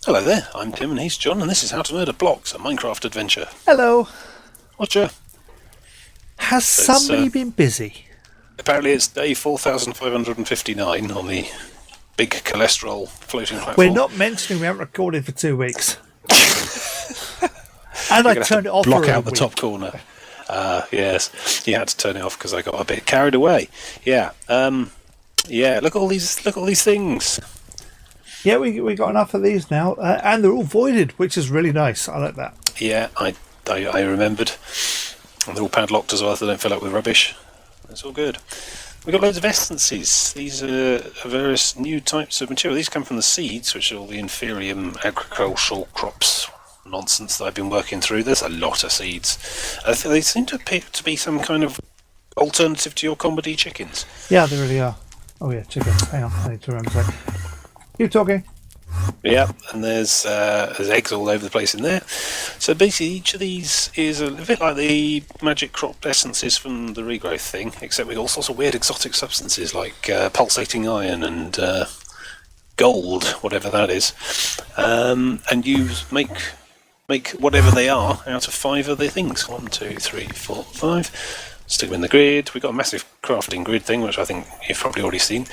Hello there, I'm Tim and he's John, and this is How to Murder Blocks, a Minecraft adventure. Hello. Roger. Has It's, somebody been busy? Apparently it's day 4559 on the big cholesterol floating platform. We're not mentioning we haven't recorded for 2 weeks. And I turned it off block for a out the week. top corner. Yes, you had to turn it off because I got a bit carried away. Yeah, look at all these things. Yeah, we got enough of these now, and they're all voided, which is really nice. I like that. Yeah, I remembered. And they're all padlocked as well, so they don't fill up with rubbish. It's all good. We've got loads of essences. These are various new types of material. These come from the seeds, which are all the inferium agricultural crops nonsense that I've been working through. There's a lot of seeds. They seem to appear to be some kind of alternative to your comedy chickens. Yeah, they really are. Oh yeah, chickens. Hang on, I need to remember that. Keep talking. Yeah, and there's eggs all over the place in there. So basically each of these is a bit like the magic crop essences from the regrowth thing, except with all sorts of weird exotic substances like pulsating iron and gold, whatever that is. And you make whatever they are out of 5 of the things. 1, 2, 3, 4, 5. Stick them in the grid. We've got a massive crafting grid thing, which I think you've probably already seen.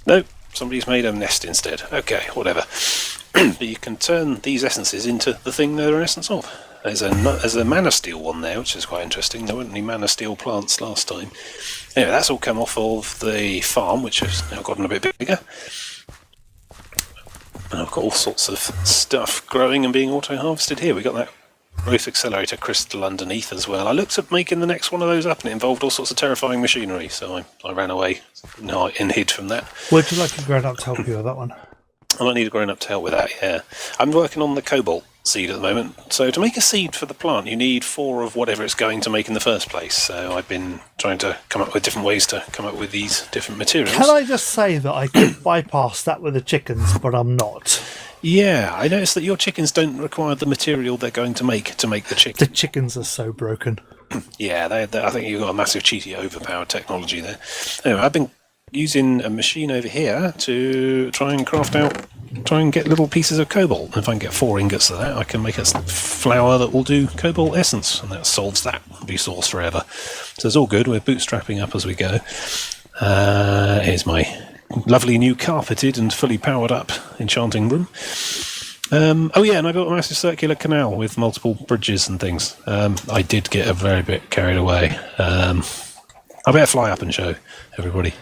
Nope. Somebody's made a nest instead. Okay, whatever. But you can turn these essences into the thing they're an essence of. There's a mana steel one there, which is quite interesting. There weren't any mana steel plants last time. Anyway, that's all come off of the farm, which has now gotten a bit bigger. And I've got all sorts of stuff growing and being auto-harvested here. We've got that growth accelerator crystal underneath as well. I looked at making the next one of those up, and it involved all sorts of terrifying machinery, so I ran away and hid from that. Would you like a grown-up to help you with that one? I might need a grown-up to help with that, yeah. I'm working on the cobalt seed at the moment. So to make a seed for the plant, you need 4 of whatever it's going to make in the first place. So I've been trying to come up with different ways to come up with these different materials. Can I just say that I could bypass that with the chickens, but I'm not. Yeah, I noticed that your chickens don't require the material they're going to make the chicken. The chickens are so broken. Yeah, I think you've got a massive cheaty overpowered technology there. Anyway, I've been using a machine over here to try and get little pieces of cobalt. If I can get 4 ingots of that, I can make a flour that will do cobalt essence, and that solves that resource forever. So it's all good. We're bootstrapping up as we go. Here's my lovely new carpeted and fully powered up enchanting room. Oh yeah, and I built a massive circular canal with multiple bridges and things. I did get a very bit carried away. I better fly up and show everybody.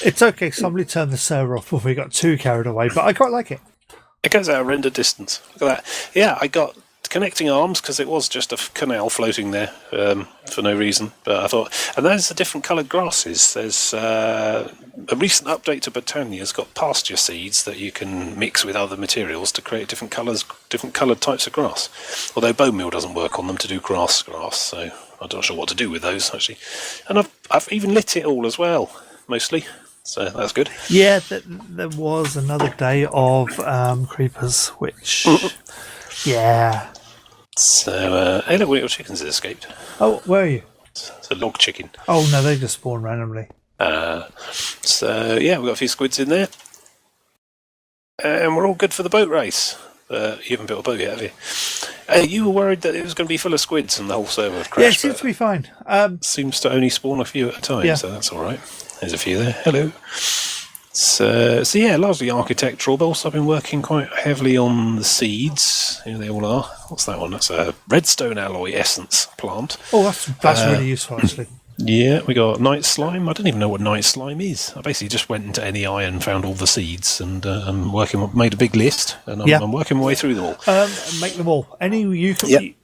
It's okay, somebody turned the server off before we got too carried away, but I quite like it. It goes out of render distance. Look at that. Yeah, I got connecting arms because it was just a canal floating there for no reason. But I thought, and there's the different coloured grasses. There's a recent update to Botania has got pasture seeds that you can mix with other materials to create different colours, different coloured types of grass. Although bone meal doesn't work on them to do grass, so I'm not sure what to do with those actually. And I've even lit it all as well, mostly. So that's good. Yeah, there was another day of creepers, which... yeah. So, hey look, one of your chickens has escaped. Oh, where are you? It's a log chicken. Oh no, they just spawn randomly. So yeah, we've got a few squids in there. And we're all good for the boat race. You haven't built a boat yet, have you? You were worried that it was going to be full of squids and the whole server would crash. Yeah, it seems to be fine. Seems to only spawn a few at a time, yeah. So that's all right. There's a few there. Hello. So yeah, largely architectural, but also I've been working quite heavily on the seeds. Here they all are. What's that one? That's a redstone alloy essence plant. Oh, that's really useful, actually. Yeah, we got night slime. I don't even know what night slime is. I basically just went into any iron, found all the seeds, and made a big list, and I'm working my way through them all. Make them all.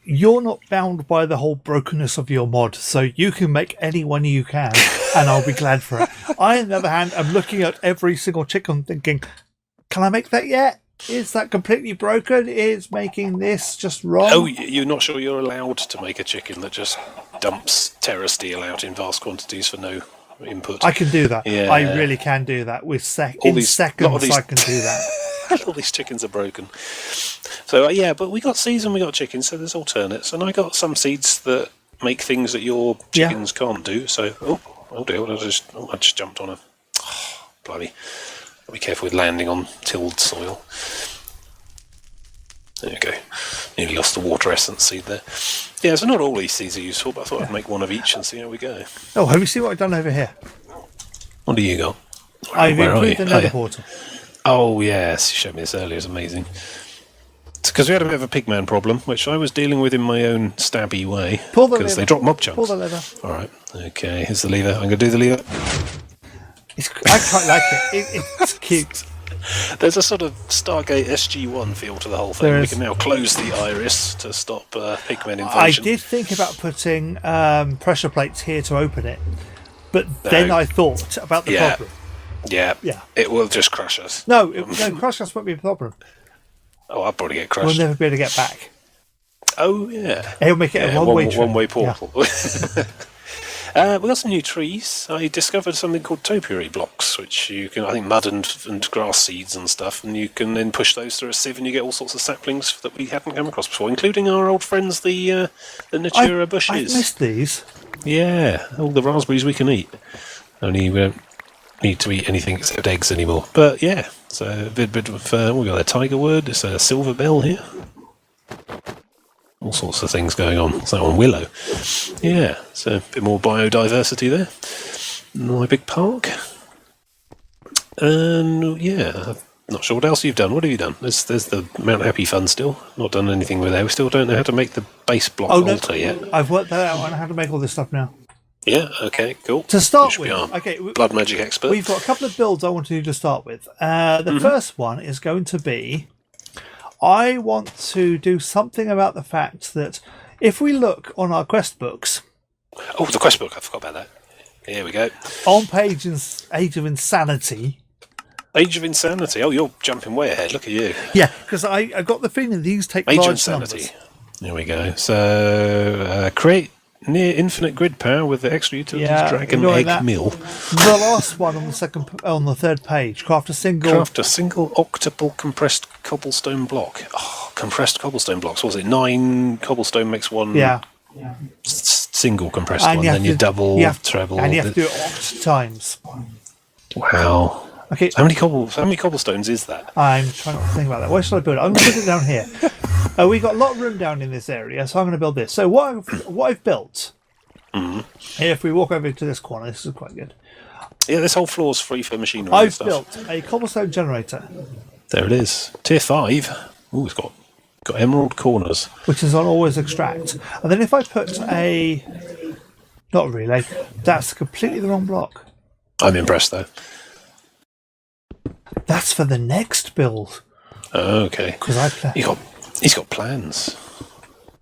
You're not bound by the whole brokenness of your mod, so you can make any one you can, and I'll be glad for it. I, on the other hand, am looking at every single chicken thinking, can I make that yet? Is that completely broken? Is making this just wrong? Oh, you're not sure you're allowed to make a chicken that just dumps terra steel out in vast quantities for no input? I can do that. Yeah. I really can do that. In seconds, I can do that. All these chickens are broken. So, but we got seeds and we got chickens, so there's alternates. And I got some seeds that make things that your chickens can't do. So, oh dear, I just jumped on a... Oh, blimey. Be careful with landing on tilled soil. There you go. Nearly lost the water essence seed there. Yeah, so not all these seeds are useful, but I thought I'd make one of each and see how we go. Oh, have you seen what I've done over here? What do you got? I've Where are improved you? the nether portal. Oh, yes, you showed me this earlier. It's amazing. It's because we had a bit of a pigman problem, which I was dealing with in my own stabby way. Pull the because lever. they drop mob chunks. Pull the lever. All right. Okay, here's the lever. I'm going to do the lever. I quite like it. It's cute. There's a sort of Stargate SG-1 feel to the whole thing. We can now close the iris to stop pigmen invasion. I did think about putting pressure plates here to open it, but then I thought about the problem. Yeah. It will just crush us. No, crush us won't be a problem. Oh, I'll probably get crushed. We'll never be able to get back. Oh, yeah. He'll make it a one-way portal. Yeah. We got some new trees. I discovered something called topiary blocks, which you can, I think, mud and grass seeds and stuff, and you can then push those through a sieve, and you get all sorts of saplings that we hadn't come across before, including our old friends, the Natura bushes. I've missed these. Yeah, all the raspberries we can eat. Only we don't need to eat anything except eggs anymore. But yeah, so a bit of we got a tiger wood. It's a silver bell here. All sorts of things going on. It's that one willow. Yeah, so a bit more biodiversity there. My big park. And yeah, I'm not sure what else you've done. What have you done? There's the Mount Happy Fund still. Not done anything with there. We still don't know how to make the base block altar yet. I've worked that out. I know how to make all this stuff now. Yeah, okay, cool. To start with, okay, blood magic expert. We've got a couple of builds I want to do to start with. The first one is going to be, I want to do something about the fact that if we look on our quest books... Oh, the quest book, I forgot about that. Here we go. On page Age of Insanity... Age of Insanity. Oh, you're jumping way ahead. Look at you. Yeah, because I got the feeling these take Age of large Insanity. numbers. There we go. So, create near infinite grid power with the extra utilities dragon egg mill. The last one on the third page. Craft a single octuple compressed cobblestone block. Oh, compressed cobblestone blocks. What was it? 9 cobblestone makes one. Yeah. Single compressed one. Then you double, treble, and you have to do it oct times. Wow. Okay. How many cobblestones is that? I'm trying to think about that. Where should I build it? I'm going to put it down here. We've got a lot of room down in this area, so I'm going to build this. So what I've built, if we walk over to this corner, this is quite good. Yeah, this whole floor's free for machinery. I've built a cobblestone generator. There it is. Tier 5. Ooh, it's got emerald corners. Which is on always extract. And then if I put a... Not a relay. That's completely the wrong block. I'm impressed, though. That's for the next build. Oh, okay. Because He's got plans.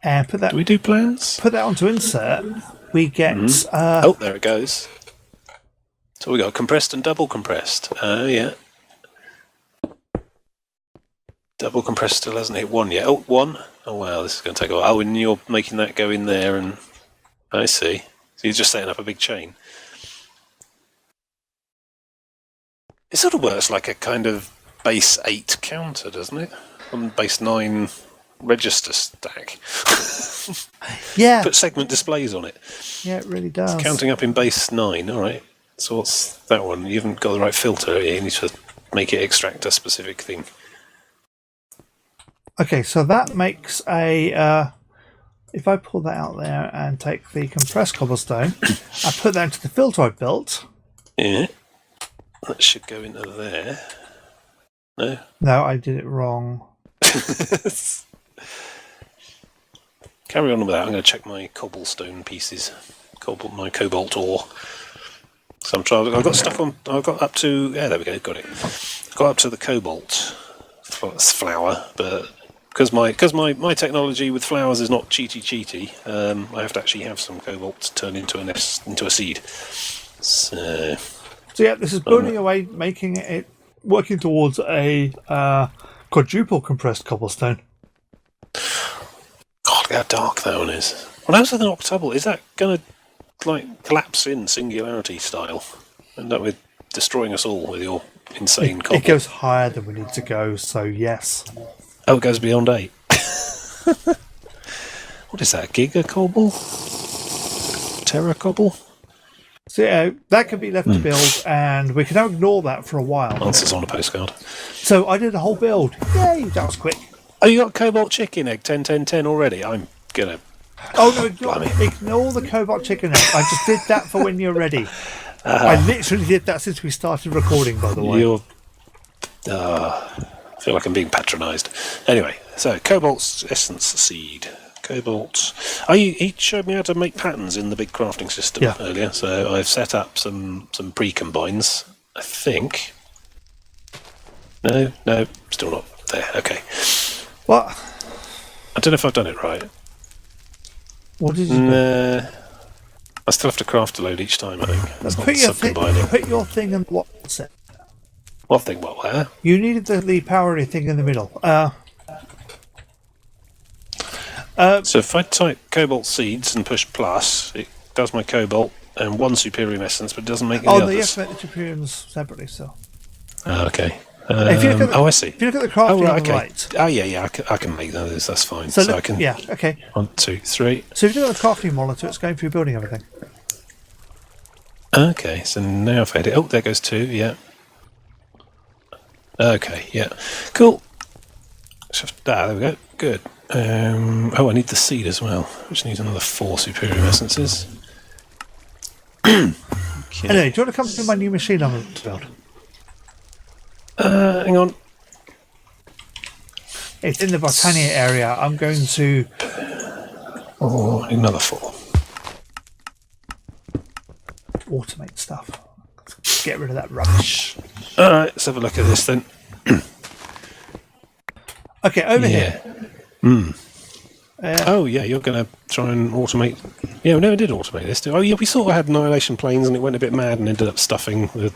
And put that. Do we do plans? Put that onto insert. We get. Oh, there it goes. So we got compressed and double compressed. Oh, yeah. Double compressed still hasn't hit 1 yet. Oh, 1. Oh, wow, this is going to take a while. Oh, and you're making that go in there, and I see. So you're just setting up a big chain. It sort of works like a kind of base 8 counter, doesn't it? On base 9 register stack. Yeah. Put segment displays on it. Yeah, it really does. It's counting up in base 9, alright. So what's that one? You haven't got the right filter. You need to make it extract a specific thing. Okay, so that makes a... if I pull that out there and take the compressed cobblestone, I put that into the filter I built. Yeah. That should go into there. No? No, I did it wrong. Carry on with that. I'm going to check my cobblestone pieces. My cobalt ore. So I'm trying. I've got stuff on. I've got up to. Yeah, there we go. Got it. Got up to the cobalt flower, but because my technology with flowers is not cheaty, I have to actually have some cobalt to turn into a seed. So yeah, this is building away, making it, working towards a quadruple compressed cobblestone. God, look how dark that one is. Well, how's an octuple? Is that going to collapse in singularity style? End up with destroying us all with your insane cobble? It goes higher than we need to go, so yes. Oh, it goes beyond 8. What is that? Giga cobble? Terra cobble? So yeah, that could be left to build, and we can now ignore that for a while. Answers on a postcard. So I did a whole build. Yay, that was quick. Oh, you got cobalt chicken egg 10 10 10 already? I'm gonna. Oh no, Blimey. ignore the cobalt chicken egg. I just did that for when you're ready. I literally did that since we started recording, by the way. You're. I feel like I'm being patronised. Anyway, so cobalt essence seed. Cobalt. Oh, he showed me how to make patterns in the big crafting system earlier, so I've set up some pre-combines, I think. No, still not there. Okay. What? I don't know if I've done it right. What did you do? I still have to craft a load each time, I think. That's not Put sub-combining. your thing in what set? What thing, what, where? You needed the powery thing in the middle. So if I type cobalt seeds and push plus, it does my cobalt and one superior essence, but it doesn't make any others. No, you have to make the superiors separately, so. Okay. If you look at I see. If you look at the crafting on the right. Oh, yeah, I can make those, that's fine. So I can. yeah, okay. 1, 2, 3. So if you look at the crafting monitor, it's going through building everything. Okay, so now I've had it. Oh, there goes 2, yeah. Okay, yeah. Cool. There we go. Good. I need the seed as well, which needs another 4 superior essences. Okay. Anyway, do you want to come to my new machine I'm about to build? Hang on. It's in the Botania area. I'm going to... Oh, I need another 4. automate stuff. Get rid of that rubbish. Alright, let's have a look at this then. Okay, over here. Oh, yeah, you're going to try and automate... Yeah, we never did automate this. Oh, yeah, we sort of had annihilation planes and it went a bit mad and ended up stuffing the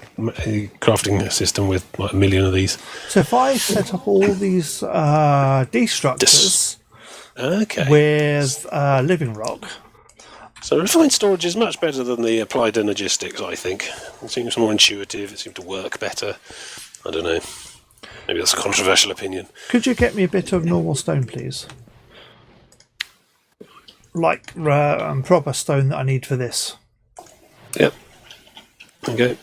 crafting system with like a million of these. So if I set up all these destructors okay. with living rock... So refined storage is much better than the applied energistics, I think. It seems more intuitive, it seems to work better. I don't know. Maybe that's a controversial opinion. Could you get me a bit of normal stone, please? Like proper stone that I need for this. Yep. Okay.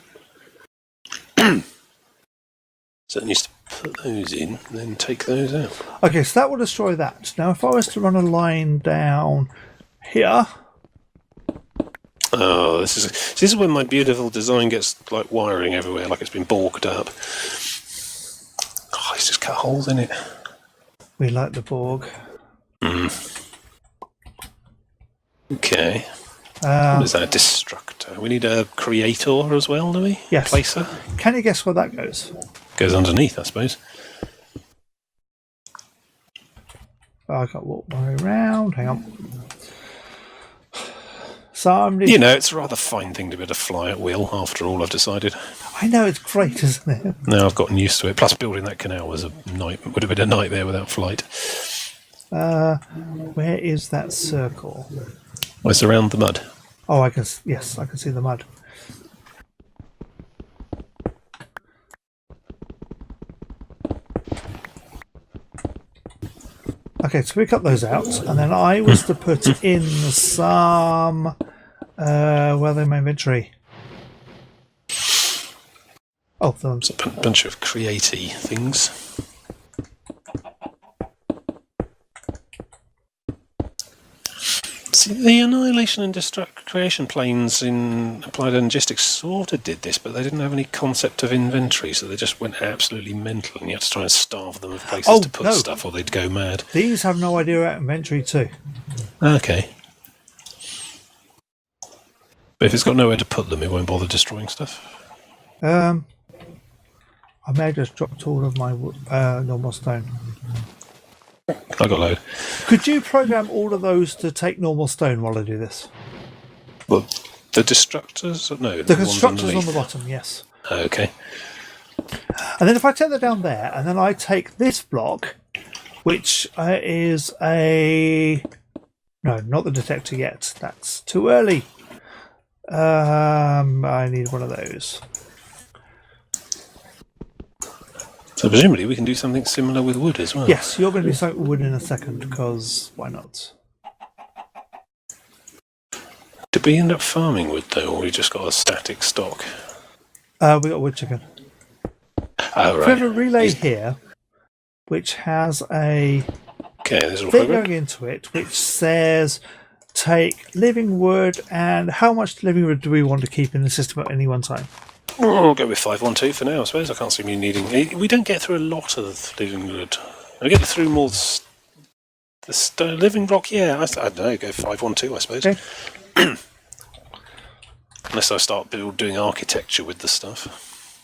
So it needs to put those in, then take those out. Okay, so that will destroy that. Now, if I was to run a line down here... Oh, this is when my beautiful design gets like wiring everywhere, like it's been borked up. Oh, he's just cut holes in it. We like the Borg. Okay. What is that? A destructor. We need a creator as well, do we? Yes. Placer. Can you guess where that goes? Goes underneath, I suppose. I got to walk my way around. Hang on. Somebody... You know, it's a rather fine thing to be able to fly at will, after all, I've decided. I know, it's great, isn't it? Now I've gotten used to it. Plus, building that canal was would have been a nightmare without flight. Where is that circle? Well, it's around the mud. Oh, I can see the mud. Okay, so we cut those out, and then I was to put in some... where are they in my inventory? Oh, It's a bunch of createy things. See, the annihilation and creation planes in applied energistics sort of did this, but they didn't have any concept of inventory, so they just went absolutely mental, and you had to try and starve them of places to put stuff, or they'd go mad. These have no idea about inventory too. Okay. But if it's got nowhere to put them, it won't bother destroying stuff. I may have just dropped all of my normal stone. I got a load. Could you program all of those to take normal stone while I do this? Well, the destructors? No. The constructors on the bottom, yes. Okay. And then if I take that down there, and then I take this block, which is a... No, not the detector yet. That's too early. I need one of those. So presumably we can do something similar with wood as well. Yes, you're going to be soaked with wood in a second, because why not? Did we end up farming wood though, or we just got a static stock? We got wood chicken. Oh, right. We have a relay here, which has a Okay, there's all thing program. going into it, which says take living wood, and how much living wood do we want to keep in the system at any one time? Oh, I'll go with 512 for now, I suppose. I can't see me needing... We don't get through a lot of living wood. I get through more the stone, living rock, yeah. I don't know, go 512, I suppose. Okay. Unless I start doing architecture with the stuff.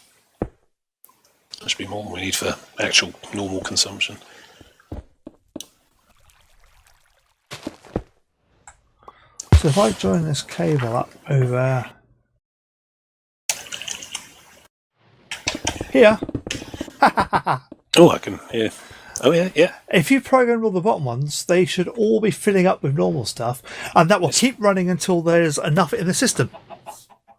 That should be more than we need for actual normal consumption. So if I join this cable up over here, Oh, I can hear. Oh, yeah, yeah. if you program all the bottom ones, they should all be filling up with normal stuff, and that will keep running until there's enough in the system.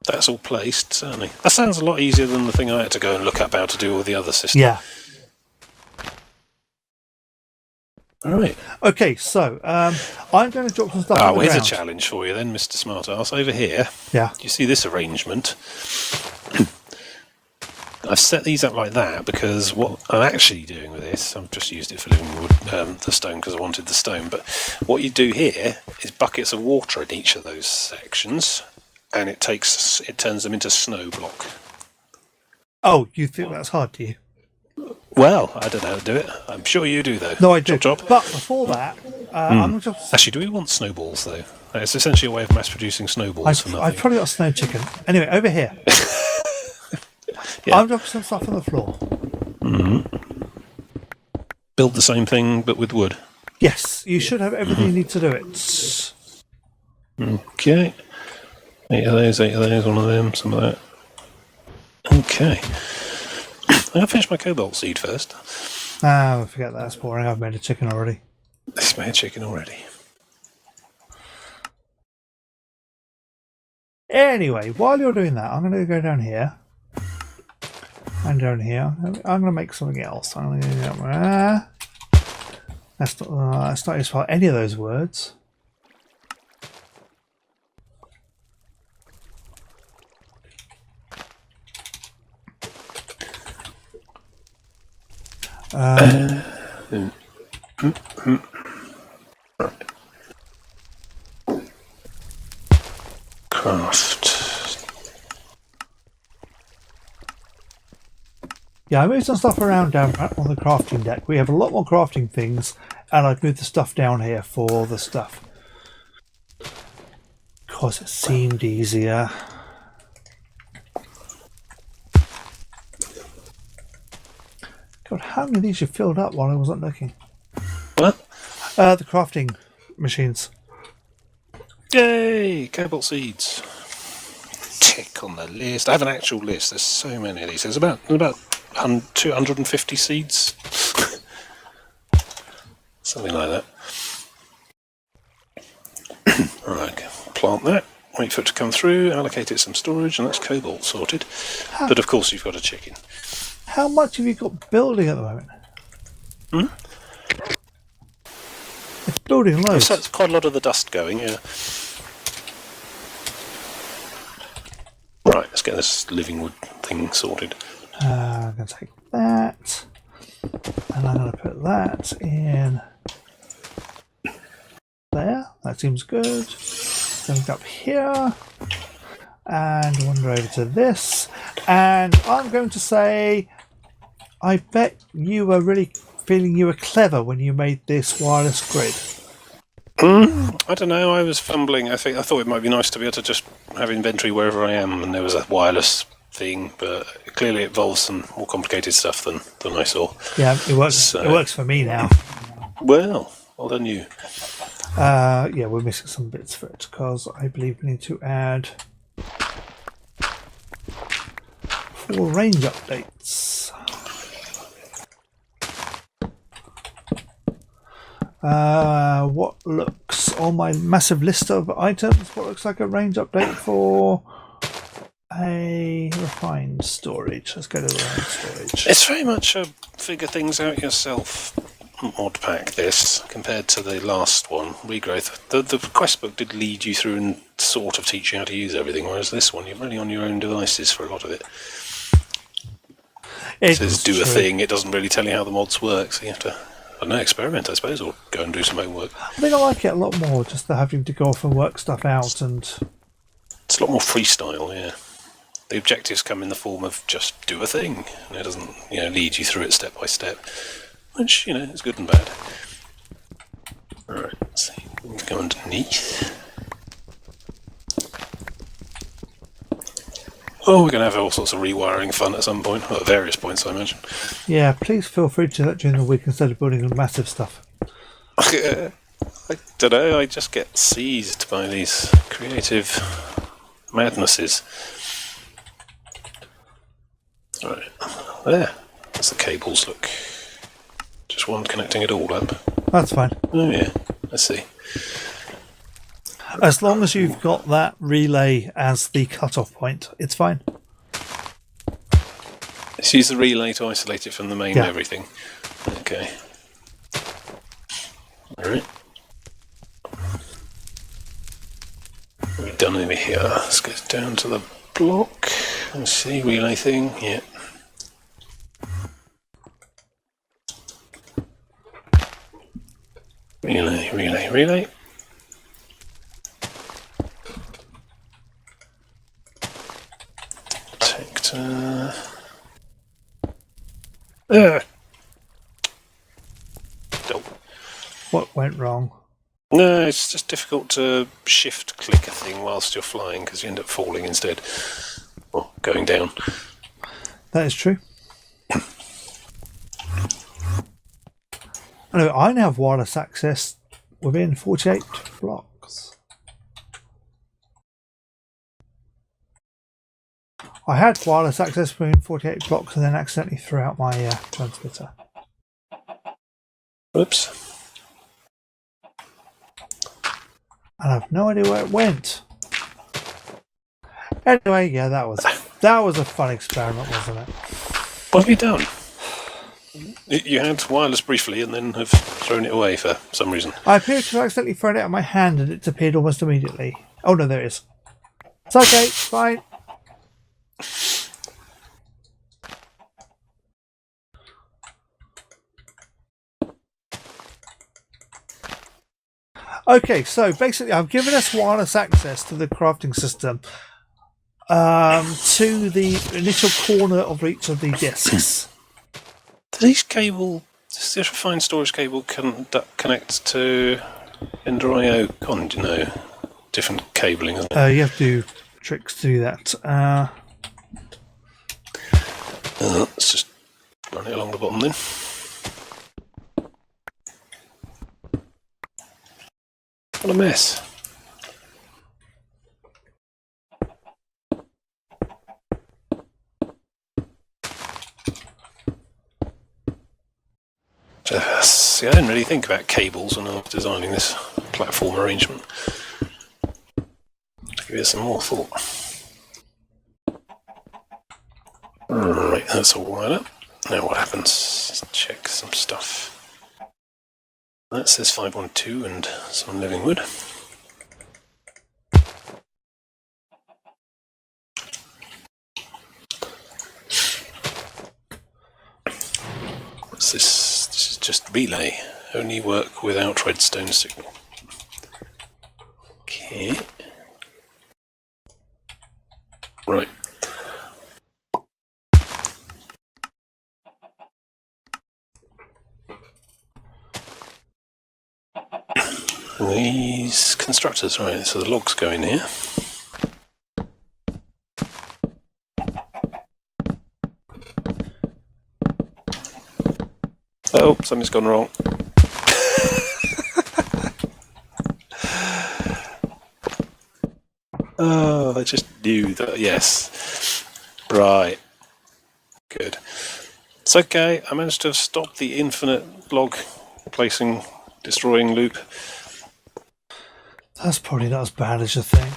That's all placed, certainly. That sounds a lot easier than the thing I had to go and look up how to do all the other systems. Yeah. All right. Okay, so I'm going to drop some stuff on the here's ground. a challenge for you then, Mr. Smartass. Over here, Yeah. you see this arrangement? I've set these up like that because what I'm actually doing with this, I've just used it for living wood, the stone, because I wanted the stone, but what you do here is buckets of water in each of those sections, and it turns them into snow block. Oh, you think that's hard, do you? Well, I don't know how to do it. I'm sure you do, though. No, I do. Chop, chop. But before that, I'm just... Actually, do we want snowballs, though? It's essentially a way of mass-producing snowballs for nothing. I've probably got a snow chicken. Anyway, over here. Yeah. I'm dropping some stuff on the floor. Build the same thing, but with wood. Yes, you should have everything you need to do it. Okay. 8 of those, 1 of them, some of that. Okay. I'm going to finish my cobalt seed first. Ah, forget that. That's boring. I've made a chicken already. This made chicken already. Anyway, while you're doing that, I'm going to go down here. And down here. I'm going to make something else. I'm going to go that's not as far any of those words. Craft. Yeah, I moved some stuff around down on the crafting deck. We have a lot more crafting things, and I've moved the stuff down here for the stuff. Because it seemed easier. God, how many of these you filled up while I wasn't looking? What? The crafting machines. Yay! Cobalt seeds. Tick on the list. I have an actual list. There's so many of these. There's about 250 seeds. Something like that. Alright, plant that. Wait for it to come through. Allocate it some storage, and that's cobalt sorted. But of course, you've got a chicken. How much have you got building at the moment? It's building loads. So that's quite a lot of the dust going, yeah. Right, let's get this living wood thing sorted. I'm going to take that, and I'm going to put that in there. That seems good. Going up here, and wander over to this, and I'm going to say, I bet you were really feeling you were clever when you made this wireless grid. I don't know, I was fumbling. I thought it might be nice to be able to just have inventory wherever I am, and there was a wireless thing, but clearly it involves some more complicated stuff than I saw. Yeah, it works. So, it works for me now. Well done you. Yeah, we're missing some bits for it because I believe we need to add 4 range updates. What looks on my massive list of items? What looks like a range update for a refined storage? Let's go to the refined storage. It's very much a figure things out yourself mod pack, this, compared to the last one, Regrowth. The quest book did lead you through and sort of teach you how to use everything, whereas this one, you're really on your own devices for a lot of it. It says It's do a true. thing. It doesn't really tell you how the mods work, so you have to, I don't know, experiment, I suppose, or go and do some homework. I think I like it a lot more, just the having to go off and work stuff out, and It's a lot more freestyle, yeah. The objectives come in the form of just do a thing, and it doesn't, lead you through it step by step, which, is good and bad. Alright, let's see. We can go underneath. Oh, we're going to have all sorts of rewiring fun at some point, or at various points, I imagine. yeah, please feel free to do that during the week instead of building massive stuff. I don't know, I just get seized by these creative madnesses. Alright, there. That's the cables, look. Just one connecting it all up. That's fine. Oh yeah, let's see. As long as you've got that relay as the cut-off point, it's fine. Let's use the relay to isolate it from the main Yeah. everything. Okay. Alright. We're done over here. Let's go down to the block. Let's see, relay thing, yeah. Relay, relay, relay. Detector. Oh. What went wrong? No, it's just difficult to shift click a thing whilst you're flying because you end up falling instead. Or going down. That is true. Anyway, I now have wireless access within 48 blocks. I had wireless access within 48 blocks and then accidentally threw out my transmitter. Oops. And I have no idea where it went. Anyway, yeah, that was a fun experiment, wasn't it? What have you done? You had wireless briefly and then have thrown it away for some reason. I appear to have accidentally thrown it out of my hand and it's appeared almost immediately. Oh no, there it is. It's okay, it's fine. Okay, so basically I've given us wireless access to the crafting system to the initial corner of each of the discs. Does this refined storage cable connect to Ender.io No, different cabling, isn't it? You have to do tricks to do that. Let's just run it along the bottom then. What a mess. See, I didn't really think about cables when I was designing this platform arrangement. Give it some more thought. Right, that's all wired up. Now what happens? Let's check some stuff. That says 512 and some living wood. What's this? This is just relay. Only work without redstone signal. Okay. Right. These constructors, right, so the logs go in here. Oh, something's gone wrong. Oh, I just knew that, yes. Right. Good. It's okay, I managed to stop the infinite log placing, destroying loop. That's probably not as bad as you think.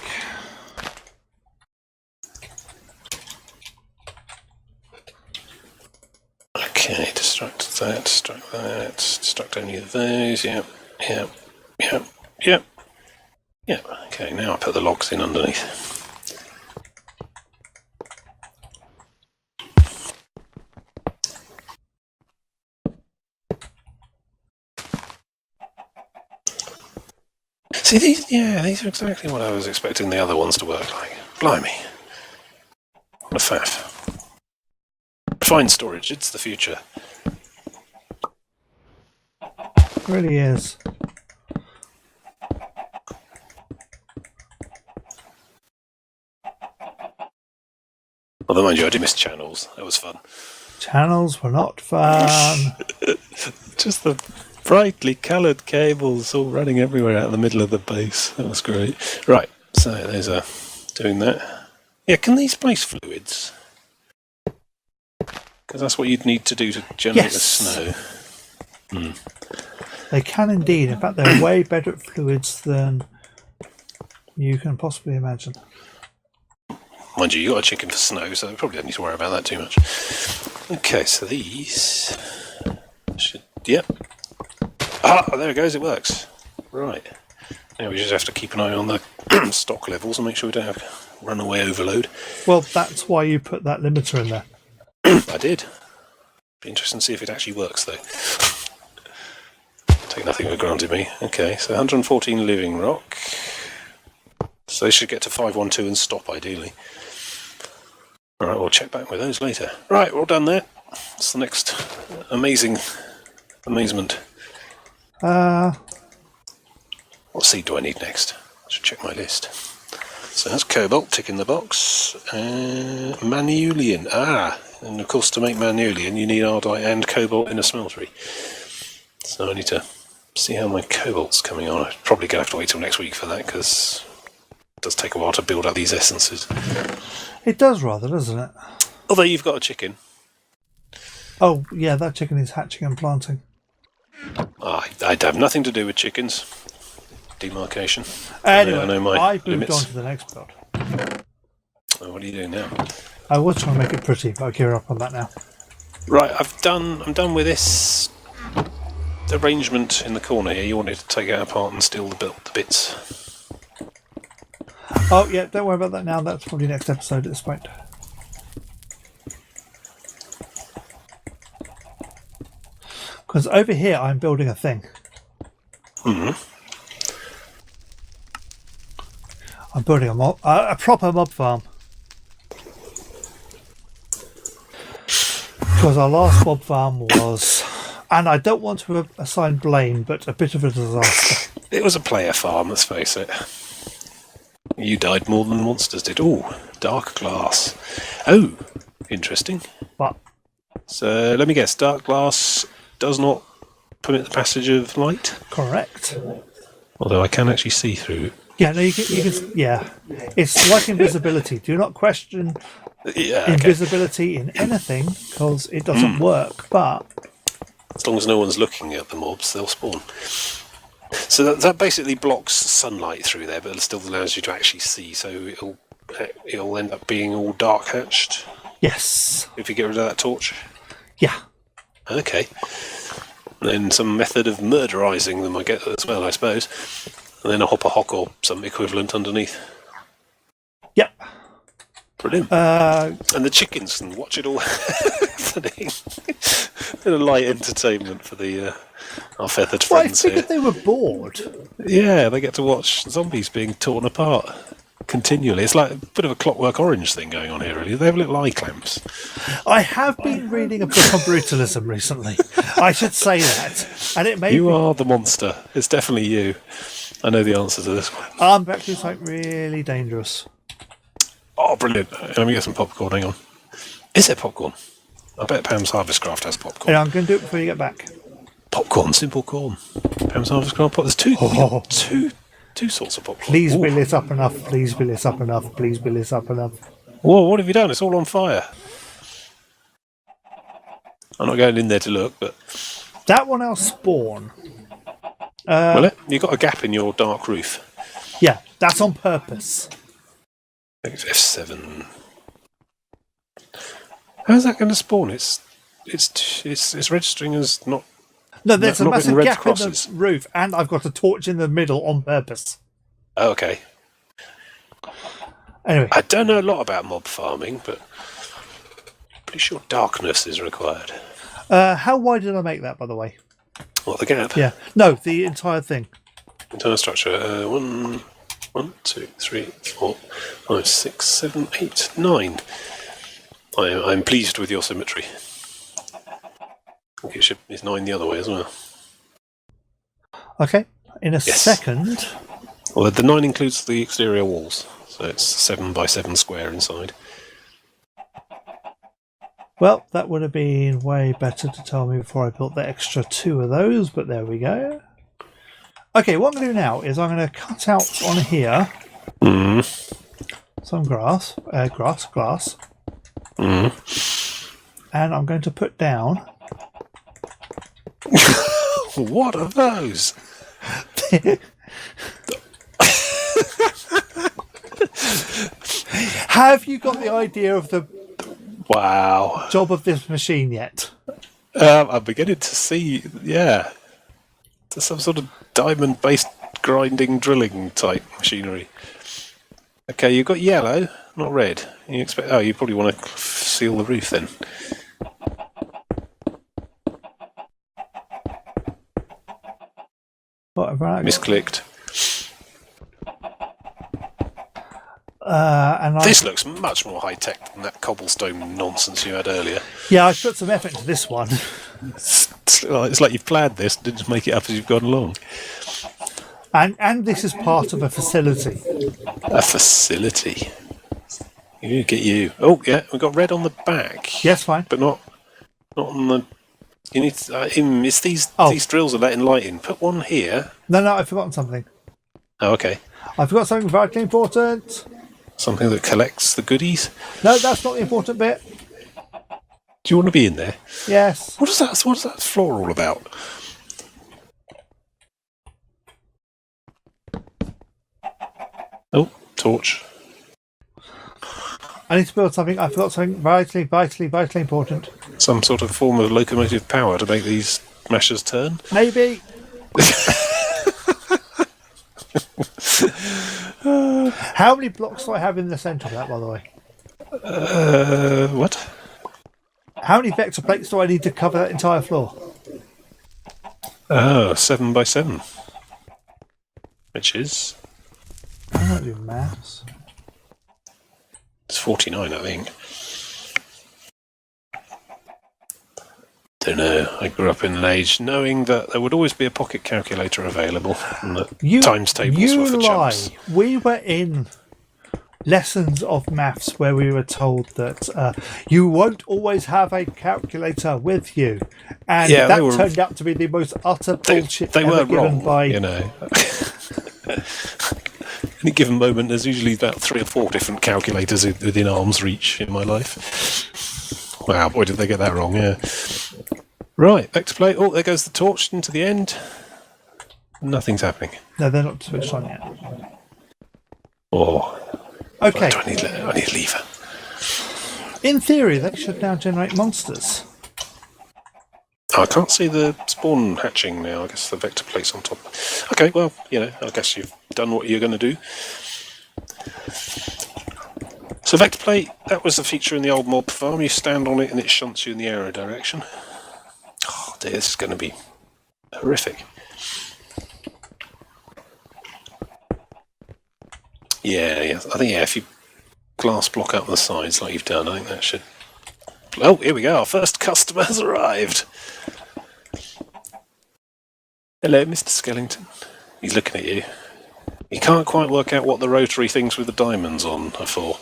Okay, destruct that, destruct any of those, yep. Okay, now I put the logs in underneath. See, these are exactly what I was expecting the other ones to work like. Blimey. What a faff. Fine storage, it's the future. It really is. Although, mind you, I do miss channels. That was fun. Channels were not fun. Just the brightly coloured cables all running everywhere out of the middle of the base. That was great. Right, so there's doing that. Yeah, can these place fluids? Because that's what you'd need to do to generate the snow. They can indeed. In fact, they're way better at fluids than you can possibly imagine. Mind you, got a chicken for snow, so we probably don't need to worry about that too much. Okay, so these should... Yep. Ah, there it goes, it works. Right. Now we just have to keep an eye on the stock levels and make sure we don't have runaway overload. Well, that's why you put that limiter in there. I did. Be interesting to see if it actually works, though. Take nothing for granted, me. Okay, so 114 living rock. So they should get to 512 and stop, ideally. Alright, we'll check back with those later. Right, we're all done there. What's the next amazement? What seed do I need next? I should check my list. So that's cobalt, tick in the box. Manulian. And of course to make manulian you need ardite and cobalt in a smeltery. So I need to see how my cobalt's coming on. I'm probably going to have to wait till next week for that because it does take a while to build up these essences. It does rather, doesn't it? Although you've got a chicken. Oh, yeah, that chicken is hatching and planting. I'd have nothing to do with chickens. Demarcation. Anyway, I know my I've moved limits. on to the next build. Oh, what are you doing now? I was trying to make it pretty, but I'll gear up on that now. Right, I'm done with this arrangement in the corner here. You wanted to take it apart and steal the bits. Oh, yeah, don't worry about that now. That's probably next episode at this point. Because over here, I'm building a thing. I'm building a proper mob farm. Because our last mob farm was, and I don't want to assign blame, but a bit of a disaster. It was a player farm, let's face it. You died more than the monsters did. Ooh, dark glass. Oh, interesting. But So let me guess, dark glass does not permit the passage of light? correct. Although I can actually see through. Yeah, no, you can. Yeah, it's like invisibility. Do not question Yeah, okay. invisibility in anything because it doesn't work. But As long as no one's looking at the mobs, they'll spawn. So that basically blocks sunlight through there, but it still allows you to actually see. So it'll end up being all dark hatched yes, if you get rid of that torch. yeah, Okay. Then some method of murderizing them I get as well, I suppose. And then a hopper hock or some equivalent underneath. yep. Brilliant. And the chickens can watch it all happening. And a light entertainment for our feathered Well, I friends figured here. they were bored. Yeah, they get to watch zombies being torn apart continually. It's like a bit of a Clockwork Orange thing going on here, really. They have little eye clamps. I have been reading a book on brutalism recently. I should say that, and it made You me. are the monster. It's definitely you. I know the answer to this one. I'm back to something really dangerous. Oh, brilliant. Let me get some popcorn, hang on. Is there popcorn? I bet Pam's Harvest Craft has popcorn. Yeah, I'm going to do it before you get back. Popcorn, simple corn. Pam's Harvest Craft. There's two sorts of popcorn. Please Ooh. be lit up enough. Please be lit up enough. Please be lit up enough. Whoa, what have you done? It's all on fire. I'm not going in there to look, but... That one will spawn. Will it? You've got a gap in your dark roof. Yeah, that's on purpose. It's F7. How's that going to spawn? It's registering as not... No, there's a not massive red gap crosses. in the roof, and I've got a torch in the middle on purpose. Oh, okay. Anyway, I don't know a lot about mob farming, but pretty sure darkness is required. how wide did I make that, by the way? What, the gap? Yeah. No, the entire thing. Internal structure. 1, 2, 3, 4, 5, 6, 7, 8, 9. I'm pleased with your symmetry. I think it's 9 the other way as well. Okay, in a second. Well, the 9 includes the exterior walls, so it's 7 by 7 square inside. Well, that would have been way better to tell me before I built the extra 2 of those, but there we go. Okay, what I'm going to do now is I'm going to cut out on here some grass. And I'm going to put down... What are those? Have you got the idea of the job of this machine yet? I'm beginning to see, yeah. There's some sort of diamond-based grinding, drilling type machinery. Okay, you've got yellow, not red. You probably want to seal the roof then. What have I got? Misclicked. This looks much more high-tech than that cobblestone nonsense you had earlier. Yeah, I put some effort into this one. It's like you've planned this, didn't just make it up as you've gone along. And this is part of a facility. A facility? You get you. Oh, yeah, we've got red on the back. Yes, fine. But not on the... You need to, it's these drills are letting light in. Put one here. No, I've forgotten something. Oh, okay. I forgot something vitally important. Something that collects the goodies? No, that's not the important bit. Do you want to be in there? Yes. What is that floor all about? Oh, torch. I need to build something. I forgot something vitally important. Some sort of form of locomotive power to make these mashers turn? Maybe. How many blocks do I have in the centre of that, by the way? What? How many vector plates do I need to cover that entire floor? 7 by 7. Which is... I don't do maths. It's 49, I think. Don't know. I grew up in an age knowing that there would always be a pocket calculator available and that times tables were for chumps. We were in lessons of maths where we were told that you won't always have a calculator with you, and that turned out to be the most utter bullshit they ever were given wrong, by. You know. Any given moment, there's usually about 3 or 4 different calculators within arm's reach in my life. Wow, boy, did they get that wrong, yeah. Right, back to play. Oh, there goes the torch into the end. Nothing's happening. No, they're not switched on yet. Oh. Okay. I need a lever. In theory, that should now generate monsters. I can't see the spawn hatching now. I guess the vector plate's on top. Okay, well, I guess you've done what you're going to do. So vector plate, that was the feature in the old mob farm. You stand on it and it shunts you in the arrow direction. Oh dear, this is going to be horrific. Yeah. I think, if you glass block out the sides like you've done, I think that should... Oh, here we go. Our first customer has arrived. Hello, Mr. Skellington. He's looking at you. He can't quite work out what the rotary things with the diamonds on are for.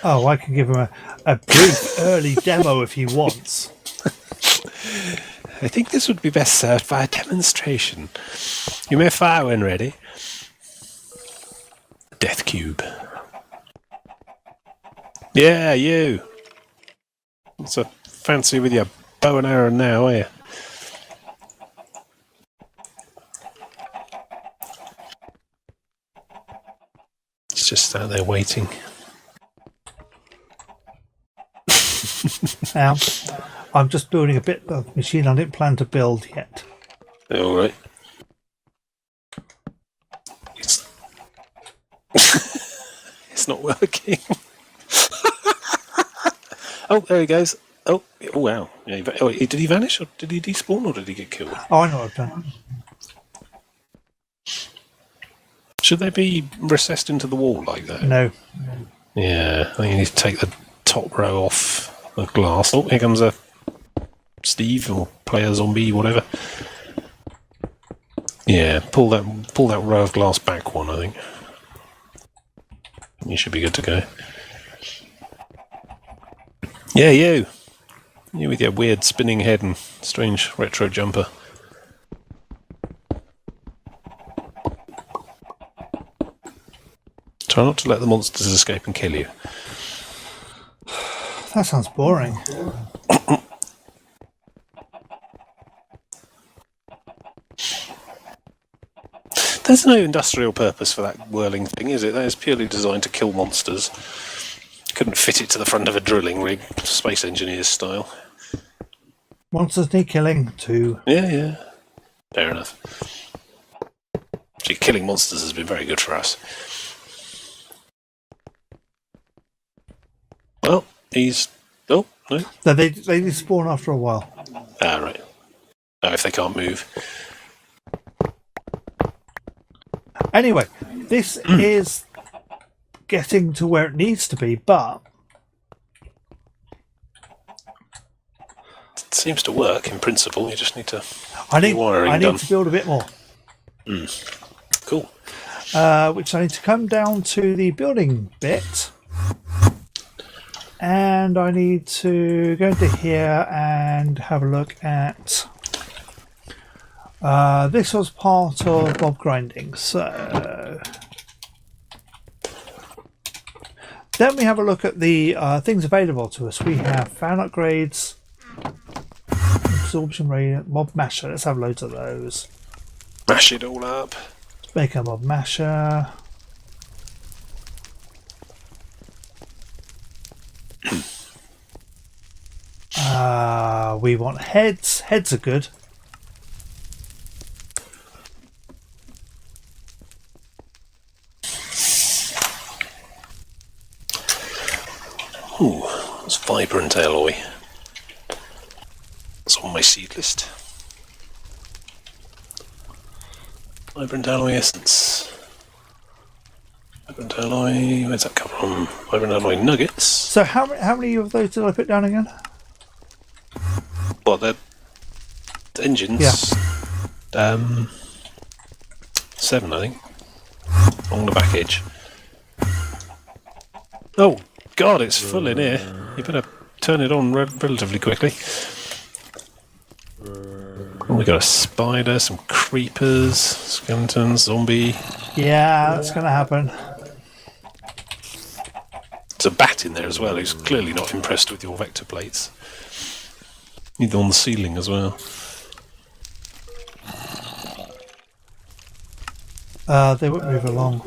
Oh, I can give him a brief early demo if he wants. I think this would be best served by a demonstration. You may fire when ready. Death cube. Yeah, you. What's a fancy with your bow and arrow now, are you? He's just out there waiting. Now, I'm just building a bit of machine I didn't plan to build yet. All right. It's not working. Oh, there he goes. Oh wow. Yeah, did he vanish, or did he despawn, or did he get killed? Oh, I know what I've done. Should they be recessed into the wall like that? No. Yeah, I think you need to take the top row off the glass. Oh, here comes a Steve or player zombie, whatever. Yeah, pull that row of glass back one, I think. You should be good to go. Yeah, you. You with your weird spinning head and strange retro jumper. Try not to let the monsters escape and kill you. That sounds boring. There's no industrial purpose for that whirling thing, is it? That is purely designed to kill monsters. Couldn't fit it to the front of a drilling rig, Space Engineers style. Monsters need killing too. Yeah. Fair enough. Actually, killing monsters has been very good for us. Well, he's... Oh, no. No, they despawn after a while. Ah, right. Oh, if they can't move. Anyway, this is getting to where it needs to be, but It seems to work in principle. You just need to... I need done. to build a bit more. Cool. Which I need to come down to the building bit, and I need to go into here and have a look at. This was part of mob grinding, so then we have a look at the things available to us. We have fan upgrades, absorption rate, mob masher. Let's have loads of those. Mash it all up. Let's make a mob masher. We want heads. Heads are good. Ooh, it's vibrant alloy. It's on my seed list. Vibrant alloy essence. Vibrant alloy, where's that come from? Vibrant alloy nuggets. So how many of those did I put down again? What, the engines? Yeah. 7, I think. On the back edge. Oh, God, it's full in here. You better turn it on relatively quickly. Oh, we got a spider, some creepers, skeletons, zombie. Yeah, that's going to happen. There's a bat in there as well who's clearly not impressed with your vector plates. Need them on the ceiling as well. They won't move along.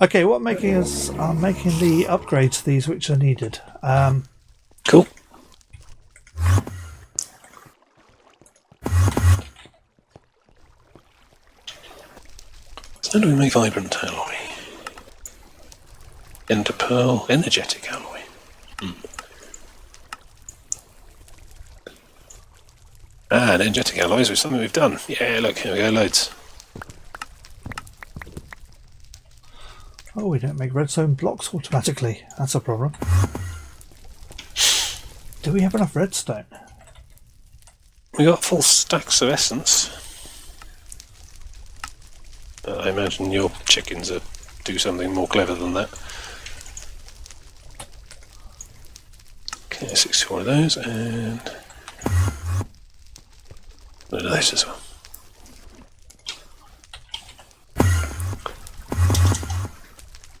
Okay, what I'm making is I'm making the upgrades to these which are needed. Cool. So how do we make vibrant alloy? Ender pearl, energetic alloy. Ah, energetic alloys is something we've done. Yeah, look, here we go, loads. Oh, we don't make redstone blocks automatically. That's a problem. Do we have enough redstone? We got full stacks of essence. I imagine your chickens do something more clever than that. Okay, 64 of those, and load of those as well.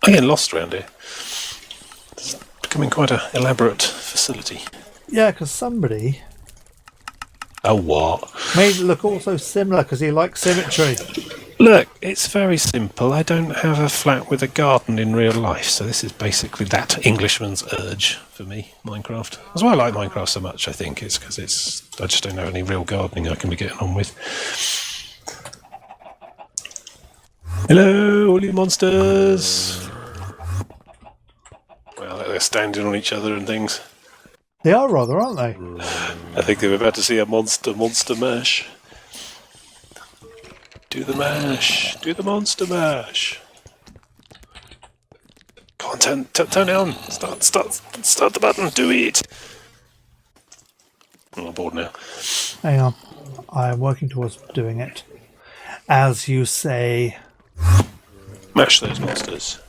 I get lost around here. It's becoming quite an elaborate facility. Yeah, because somebody Oh, what? made it look all so similar because he likes symmetry. Look, it's very simple. I don't have a flat with a garden in real life, so this is basically that Englishman's urge for me, Minecraft. That's why I like Minecraft so much, I think. It's because I just don't have any real gardening I can be getting on with. Hello, all you monsters! Well, they're standing on each other and things. They are rather, aren't they? I think we're about to see a monster mash. Do the mash. Do the monster mash. Come on, turn it on. Start the button. Do it. I'm bored now. Hang on. I'm working towards doing it. As you say. Mash those monsters.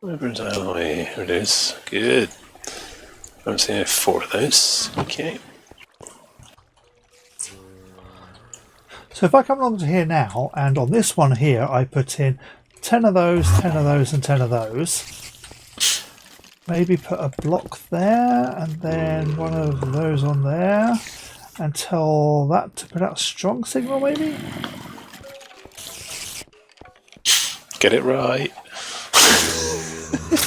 Where's alloy? Here it is. Good. I'm seeing 4 of those. Okay. So if I come along to here now, and on this one here, I put in 10 of those, 10 of those, and 10 of those. Maybe put a block there, and then one of those on there, and tell that to put out a strong signal, maybe? Get it right.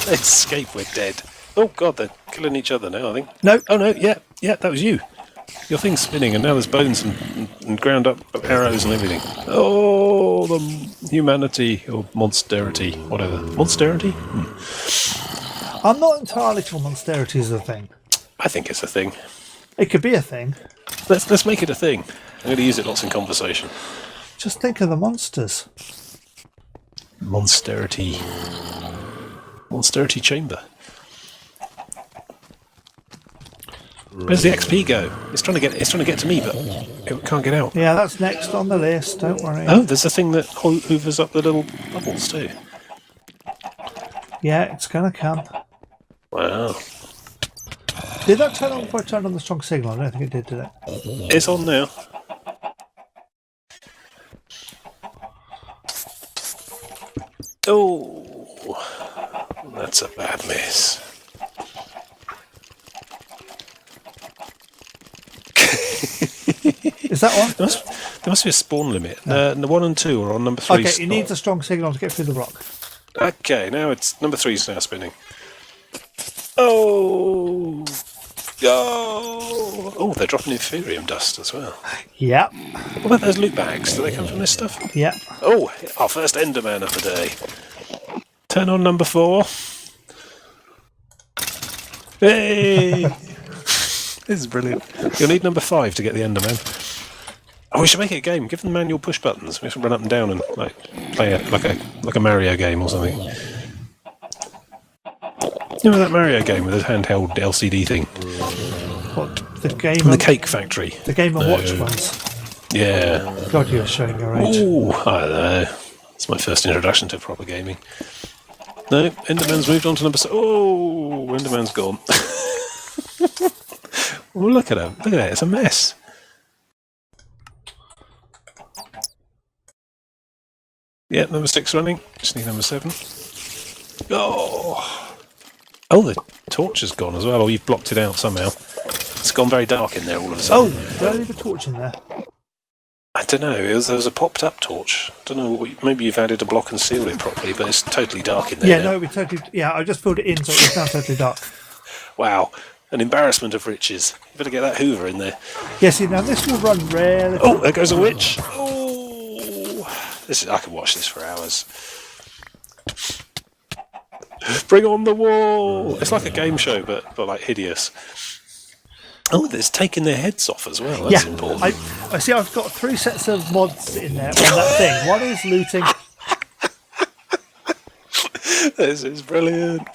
Escape, we're dead. Oh god, they're killing each other now, I think. No. Oh no, yeah, that was you. Your thing's spinning and now there's bones and ground up arrows and everything. Oh, the humanity or monsterity, whatever. Monsterity? I'm not entirely sure monsterity is a thing. I think it's a thing. It could be a thing. Let's make it a thing. I'm going to use it lots in conversation. Just think of the monsters. Monsterity. Monsterity chamber. Where's the XP go? It's trying to get to me, but it can't get out. Yeah, that's next on the list. Don't worry. Oh, there's a thing that hoovers up the little bubbles too. Yeah, it's gonna come. Wow. Did that turn on before I turned on the strong signal? I don't think it did it? It's on now. Oh, that's a bad miss. Is that on? There must be a spawn limit. The 1 and 2 are on number 3. Okay, it needs a strong signal to get through the rock. Okay, now it's number 3's now spinning. Oh, oh, they're dropping Inferium dust as well. Yep. What about those loot bags? Do they come from this stuff? Yep. Oh, our first Enderman of the day. Turn on number 4. Hey! This is brilliant. You'll need number 5 to get the Enderman. Oh, we should make it a game. Give them manual push buttons. We should run up and down and play it like a Mario game or something. You know that Mario game with the handheld LCD thing? What, the game? From the Cake Factory. The Game & Watch ones. Yeah. God, you're showing your age. Ooh, I don't know. It's my first introduction to proper gaming. No, Enderman's moved on to number 7. Oh, Enderman's gone. Oh, look at him. Look at that. It's a mess. Yeah, number 6 running. Just need number 7. Oh, the torch has gone as well, or you've blocked it out somehow. It's gone very dark in there all of a sudden. Oh, did I leave a torch in there? I don't know. There was a popped-up torch. I don't know. Maybe you've added a block and sealed it properly, but it's totally dark in there. Yeah, now. no, we totally. Yeah, I just filled it in, so it's now totally dark. Wow, an embarrassment of riches. You better get that Hoover in there. Yeah, see, now this will run rarely. Oh, there goes a witch. Oh, I could watch this for hours. Bring on the wall. It's like a game show, but like hideous. Oh, it's taking their heads off as well. That's important. I see. I've got 3 sets of mods in there on that thing. One is looting. This is brilliant.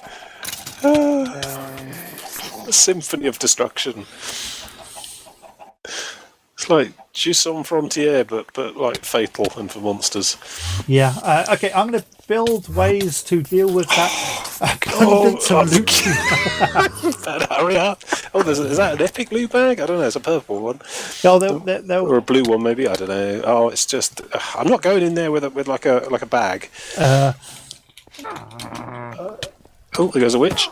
A symphony of destruction. It's like Jus en Frontier, but like fatal and for monsters. Yeah. Okay, I'm going to build ways to deal with that abundance of loot. Better hurry up. Oh, is that an epic loot bag? I don't know. It's a purple one. No, or a blue one, maybe. I don't know. Oh, it's just. I'm not going in there with like a bag. Oh, there goes a witch.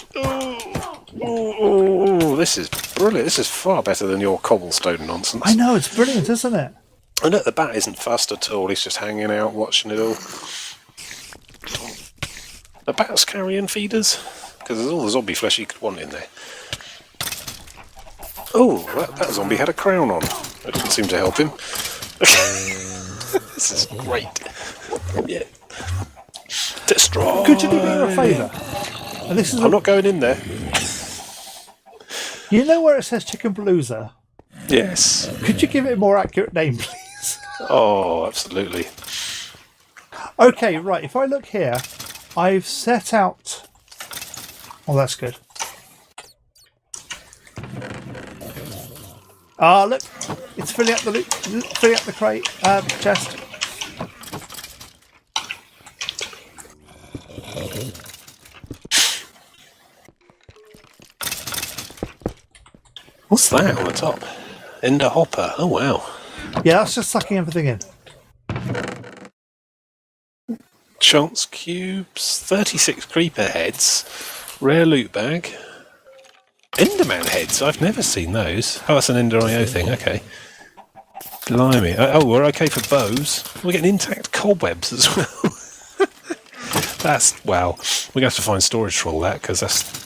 Oh, this is brilliant. This is far better than your cobblestone nonsense. I know, it's brilliant, isn't it? And look, the bat isn't fussed at all. He's just hanging out, watching it all. The bat's carrying feeders? Because there's all the zombie flesh you could want in there. Oh, that zombie had a crown on. That didn't seem to help him. This is great. Yeah. Destroy. Could you do me a favour? And this is I'm not going in there. You know where it says Chicken Palooza? Yes. Could you give it a more accurate name, please? Oh, absolutely. Okay, right. If I look here, I've set out. Oh, that's good. Ah, look, it's filling up the crate chest. What's that on the top? Ender hopper. Oh wow. Yeah, that's just sucking everything in. Chance cubes, 36 creeper heads, rare loot bag, Enderman heads. I've never seen those. Oh, that's an Ender IO thing. Okay. Blimey. Oh, we're okay for bows. We're getting intact cobwebs as well. That's wow. We're going to have to find storage for all that because that's.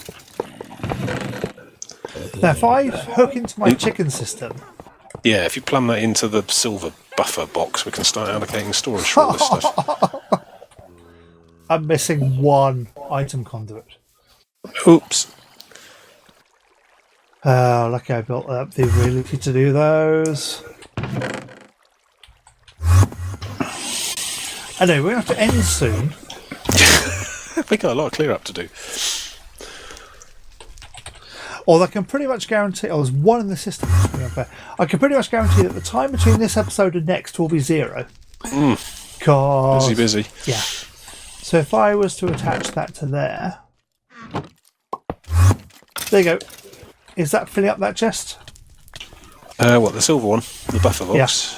Now, if I hook into my chicken system, Yeah, if you plumb that into the silver buffer box, we can start allocating storage for all this stuff. I'm missing one item conduit. Oops. Oh, lucky I built up the ability to do those. Anyway, we're going to have to end soon. We got a lot of clear up to do. Although I can pretty much guarantee, there's one in the system. I can pretty much guarantee that the time between this episode and next will be 0. Busy. Yeah. So if I was to attach that to there. There you go. Is that filling up that chest? What, the silver one? The buffer box?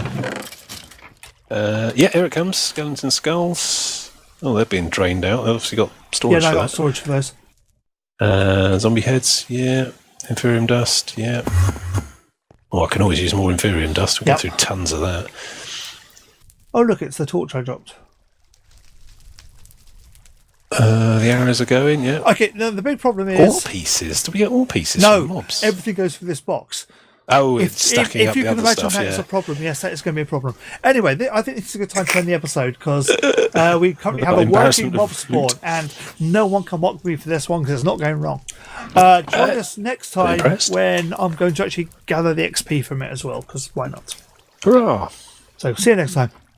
Yeah, here it comes. Skeleton skulls. Oh, they're being drained out. They've obviously got storage Yeah, no, for I got that. storage for those. Zombie heads, yeah. Inferium dust, yeah. Oh, I can always use more Inferium dust. We get through tons of that. Oh, look, it's the torch I dropped. The arrows are going, yeah. Okay, no, the big problem is... Ore pieces? Do we get ore pieces No, from mobs? everything goes through this box. Oh, it's stacking up if you the can other imagine stuff, that is a problem, yes, that is going to be a problem. Anyway, I think this is a good time to end the episode because we currently have a working mob spawn and no one can mock me for this one because it's not going wrong. Join us next time when I'm going to actually gather the XP from it as well because why not? Hurrah! So see you next time.